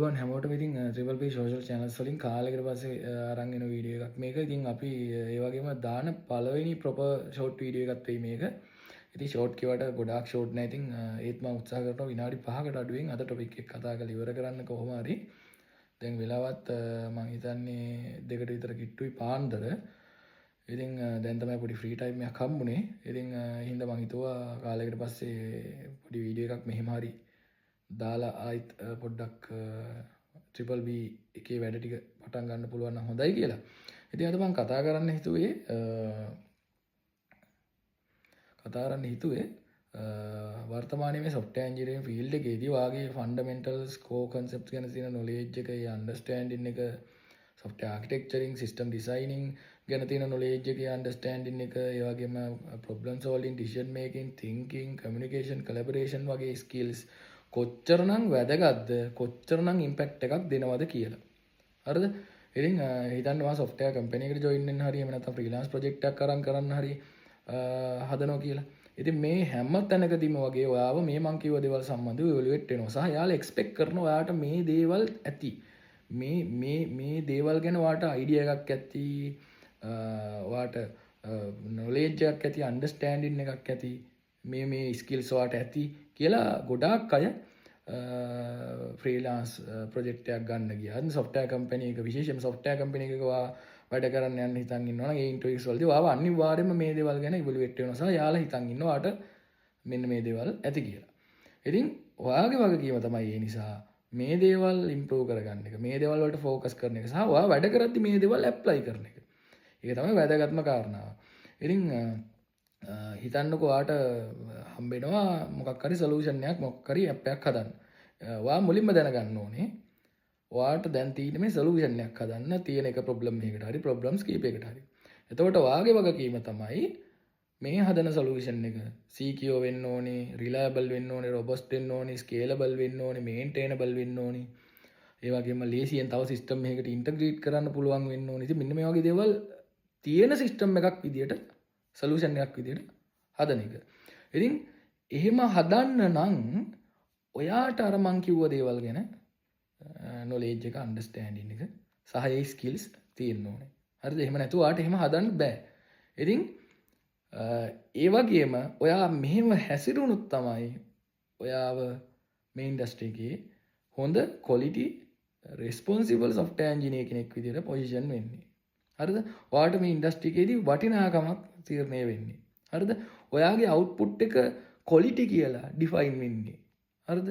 අයිබෝන් හැමෝටම ඉතින් ට්‍රිපල් පී සෝෂල් චැනල්ස් වලින් කාලෙකට පස්සේ අරන් එන වීඩියෝ එකක් මේක. ඉතින් අපි ඒ වගේම දාන පළවෙනි ප්‍රොපර් ෂෝට් වීඩියෝ එකක් වෙයි මේක. ඉතින් ෂෝට් කියවට ගොඩාක් ෂෝට් නෑ. ඉතින් ඒත් මම උත්සාහ කරනවා විනාඩි 5කට අඩුවෙන් අද ටොපික් එක කතා කරලා ඉවර කරන්න කොහොම හරි. දැන් වෙලාවත් මම හිතන්නේ 2ට විතර කිට්ටුයි පාන්දර. ඉතින් දැන් තමයි පොඩි ෆ්‍රී ටයිම් එකක් හම්බුනේ. ඉතින් හින්දා මම හිතුවා කාලයකට පස්සේ පොඩි වීඩියෝ එකක් මෙහෙම හරි දාලා ආයිත් පොඩ්ඩක් ට්‍රිපල් බී එකේ වැඩ ටික පටන් ගන්න පුළුවන් නම් හොඳයි කියලා. ඉතින් අද මම කතා කරන්න හිතුවේ වර්තමානයේ මේ software engineering field එකේදී වාගේ fundamentals core concepts ගැන තියෙන knowledge එක, ඒ understanding එක, software architecturing, system designing ගැන තියෙන knowledge එක, understanding එක, ඒ වගේම problem solving, decision making, thinking, communication, collaboration වගේ skills කොච්චරනම් වැදගත්ද, කොච්චරනම් ඉම්පැක්ට් එකක් දෙනවද කියලා. හරිද? ඉතින් හිතන්න මම software company එකට join වෙන්න හරි එහෙම නැත්නම් freelance project එකක් කරන්න හරි හදනවා කියලා. ඉතින් මේ හැම තැනකදීම වගේ ඔයාව මේ මං කිව්ව දේවල් සම්බන්ධව evaluate වෙනවා. සහ යාලා expect කරනවා ඔයාට මේ දේවල් ඇති. මේ දේවල් ගැන ඔයාට idea එකක් ඇති. ඔයාට knowledge එකක් ඇති, understanding එකක් ඇති. මේ skills ඔයාට ඇති කියලා ගොඩාක් අය ෆ්‍රීලාන්ස් ප්‍රොජෙක්ට් එකක් ගන්න ගියා. software company එක විශේෂයෙන්ම software company එකක වැඩ කරන්න යන්න හිතන් ඉන්නවා නම් ඒ ඉන්ටර්වියුස් වලදී ඔයාව අනිවාර්යයෙන්ම මේ දේවල් ගැන ඉවලුවේට් වෙනවා සහ යාලා හිතන් ඉන්නවා ඔයාට මෙන්න මේ දේවල් ඇති කියලා. ඉතින් ඔයාගේ වගකීම තමයි ඒ නිසා මේ දේවල් ඉම්ප්‍රූව් කරගන්න එක, මේ දේවල් වලට ફોකස් කරන එක සහ ඔයා වැඩ කරද්දී මේ දේවල් ඇප්ලයි කරන එක. ඒක තමයි වැදගත්ම කාරණාව. ඉතින් හිතන්නකෝ ඔයාට හම්බෙනවා මොකක් හරි සොලියුෂන් එකක්, මොකක් හරි ඇප් එකක් හදන්න. ඔයා මුලින්ම දැනගන්න ඕනේ ඔයාට දැන් තියෙන මේ සොලියුෂන් එකක් හදන්න තියෙන එක ප්‍රොබ්ලම් එකකට හරි ප්‍රොබ්ලම්ස් කීපයකට හරි. එතකොට ඔයාගේ වගකීම තමයි මේ හදන සොලියුෂන් එක secure වෙන්න ඕනේ, reliable වෙන්න ඕනේ, robust වෙන්න ඕනේ, scalable වෙන්න ඕනේ, maintainable වෙන්න ඕනේ. ඒ වගේම ලේසියෙන් තව සිස්ටම් එකකට ඉන්ටග්‍රේට් කරන්න පුළුවන් වෙන්න ඕනේ. ඉතින් මෙන්න මේ වගේ දේවල් තියෙන සිස්ටම් එකක් විදියට සොලියුෂන් එකක් විදියට හදන එක. ඉතින් එහෙම හදන්න නම් ඔයාට අර මං කිව්ව දේවල් ගැන knowledge එක, understanding එක සහ ඒ skills තියෙන්න ඕනේ. හරිද? එහෙම නැතුව ඔයාට එහෙම හදන්න බෑ. ඉතින් ඒ වගේම ඔයා මෙහෙම හැසිරුණොත් තමයි ඔයාව මේ ඉන්ඩස්ට්‍රි එකේ හොඳ quality responsible software engineer කෙනෙක් විදියට position වෙන්නේ. හරිද? ඔයාට මේ ඉන්ඩස්ට්‍රි එකේදී වටිනාකමක් තීරණය වෙන්නේ. හරිද? ඔයාගේ output එක quality කියලා define වෙන්නේ. හරිද?